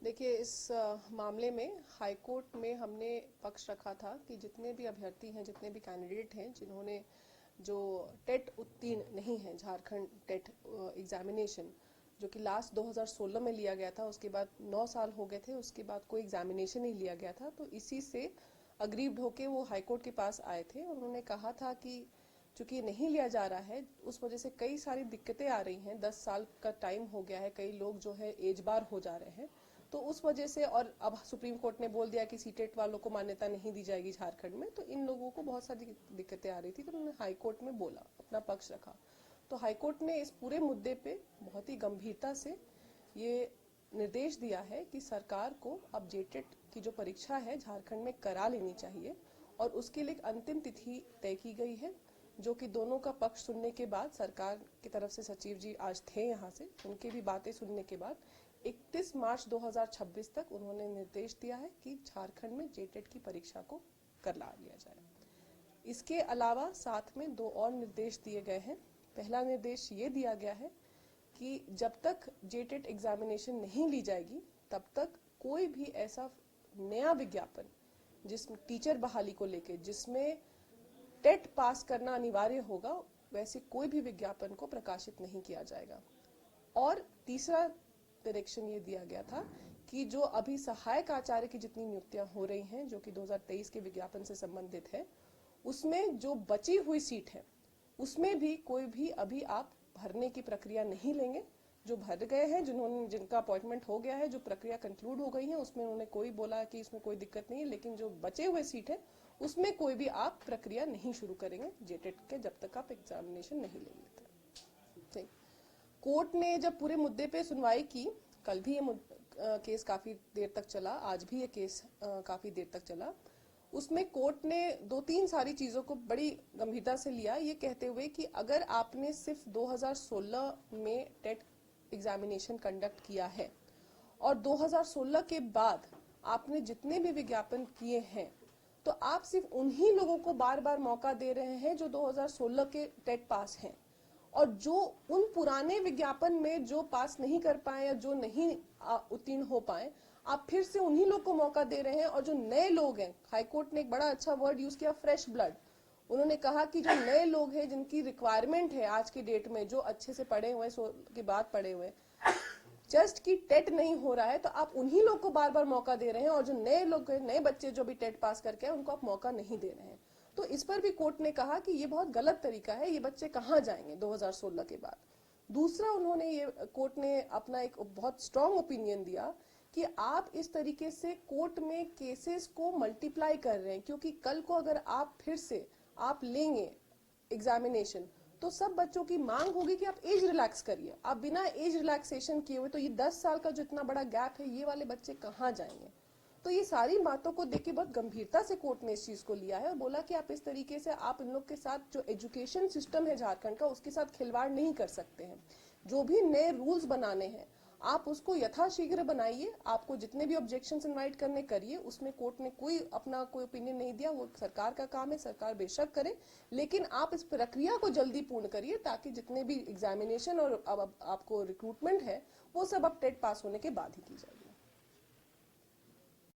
देखिए, इस मामले में हाई कोर्ट में हमने पक्ष रखा था कि जितने भी अभ्यर्थी हैं, जितने भी कैंडिडेट हैं, जिन्होंने जो टेट उत्तीर्ण नहीं है, झारखंड टेट एग्जामिनेशन जो कि लास्ट 2016 में लिया गया था, उसके बाद 9 साल हो गए थे, उसके बाद कोई एग्जामिनेशन नहीं लिया गया था, तो इसी से अग्रीव्ड होके वो हाई कोर्ट के पास आए थे और उन्होंने कहा था कि चूंकि ये नहीं लिया जा रहा है, उस वजह से कई सारी दिक्कतें आ रही हैं। 10 साल का टाइम हो गया है, कई लोग जो है एज बार हो जा रहे हैं, तो उस वजह से, और अब सुप्रीम कोर्ट ने बोल दिया कि सीटेट वालों को मान्यता नहीं दी जाएगी झारखंड में, तो इन लोगों को बहुत सारी दिक्कतें आ रही थी, तो उन्होंने हाई कोर्ट में बोला, अपना पक्ष रखा। तो हाई कोर्ट ने इस पूरे मुद्दे पे बहुत ही गंभीरता से ये निर्देश दिया है कि सरकार को अब जेटेट की जो परीक्षा है झारखंड में करा लेनी चाहिए, और उसके लिए एक अंतिम तिथि तय की गई है, जो कि दोनों का पक्ष सुनने के बाद, सरकार की तरफ से सचिव जी आज थे यहाँ से, उनके भी बातें सुनने के बाद 31 मार्च 2026 तक उन्होंने निर्देश दिया है कि झारखंड में जेटेट की परीक्षा को करवा लिया जाए। इसके अलावा साथ में 2 और निर्देश दिए गए हैं। पहला निर्देश ये दिया गया है कि जब तक जेटेट एग्जामिनेशन नहीं ली जाएगी, तब तक कोई भी ऐसा नया विज्ञापन जिस टीचर बहाली को लेके जिसमें टेट पास करना अनिवार्य होगा, वैसे कोई भी विज्ञापन को प्रकाशित नहीं किया जाएगा। और तीसरा डायरेक्शन ये दिया गया था कि जो अभी सहायक आचार्य की जितनी नियुक्तियां हो रही हैं, जो कि 2023 के विज्ञापन से संबंधित है, उसमें जो बची हुई सीट है, उसमें भी कोई भी अभी आप भरने की प्रक्रिया नहीं लेंगे। जो भर गए हैं, जिनका अपॉइंटमेंट हो गया है, जो प्रक्रिया कंक्लूड हो गई है, उसमें उन्होंने कोई बोला कि इसमें कोई दिक्कत नहीं है, लेकिन जो बचे हुए सीट है उसमें कोई भी आप प्रक्रिया नहीं शुरू करेंगे जेटेट के, जब तक आप एग्जामिनेशन नहीं ले लेते। कोर्ट ने जब पूरे मुद्दे पे सुनवाई की, कल भी ये केस काफी देर तक चला, आज भी ये केस काफी देर तक चला, उसमें कोर्ट ने 2-3 सारी चीजों को बड़ी गंभीरता से लिया, ये कहते हुए कि अगर आपने सिर्फ 2016 में टेट एग्जामिनेशन कंडक्ट किया है और 2016 के बाद आपने जितने भी विज्ञापन किए हैं, तो आप सिर्फ उन्हीं लोगों को बार बार मौका दे रहे हैं जो 2016 के टेट पास हैं, और जो उन पुराने विज्ञापन में जो पास नहीं कर पाए या जो नहीं उत्तीर्ण हो पाए, आप फिर से उन्हीं लोग को मौका दे रहे हैं। और जो नए लोग हैं, हाईकोर्ट ने एक बड़ा अच्छा वर्ड यूज किया, फ्रेश ब्लड। उन्होंने कहा कि जो नए लोग हैं, जिनकी रिक्वायरमेंट है आज की डेट में, जो अच्छे से पढ़े हुए, 16 के बाद पढ़े हुए, जस्ट की टेट नहीं हो रहा है, तो आप उन्हीं लोग को बार बार मौका दे रहे हैं, और जो नए लोग, नए बच्चे जो भी टेट पास करके हैं, उनको आप मौका नहीं दे रहे हैं। तो इस पर भी कोर्ट ने कहा कि ये बहुत गलत तरीका है, ये बच्चे कहाँ जाएंगे 2016 के बाद। दूसरा, उन्होंने ये, कोर्ट ने अपना एक बहुत स्ट्रांग ओपिनियन दिया कि आप इस तरीके से कोर्ट में केसेस को मल्टीप्लाई कर रहे हैं, क्योंकि कल को अगर आप फिर से आप लेंगे एग्जामिनेशन, तो सब बच्चों की मांग होगी कि आप एज रिलैक्स करिए। आप बिना एज रिलैक्सेशन किए हुए, तो ये 10 साल का जो इतना बड़ा गैप है, ये वाले बच्चे कहाँ जाएंगे। तो ये सारी बातों को देख के बहुत गंभीरता से कोर्ट ने इस चीज को लिया है और बोला कि आप इस तरीके से आप इन लोग के साथ, जो एजुकेशन सिस्टम है झारखंड का, उसके साथ खिलवाड़ नहीं कर सकते हैं। जो भी नए रूल्स बनाने हैं, आप उसको यथाशीघ्र बनाइए। आपको जितने भी ऑब्जेक्शंस इनवाइट करने करिए, उसमें कोर्ट ने कोई अपना कोई ओपिनियन नहीं दिया, वो सरकार का काम है, सरकार बेशक करे, लेकिन आप इस प्रक्रिया को जल्दी पूर्ण करिए, ताकि जितने भी एग्जामिनेशन और अब आपको रिक्रूटमेंट है, वो सब अब टेट पास होने के बाद ही की जाएगी।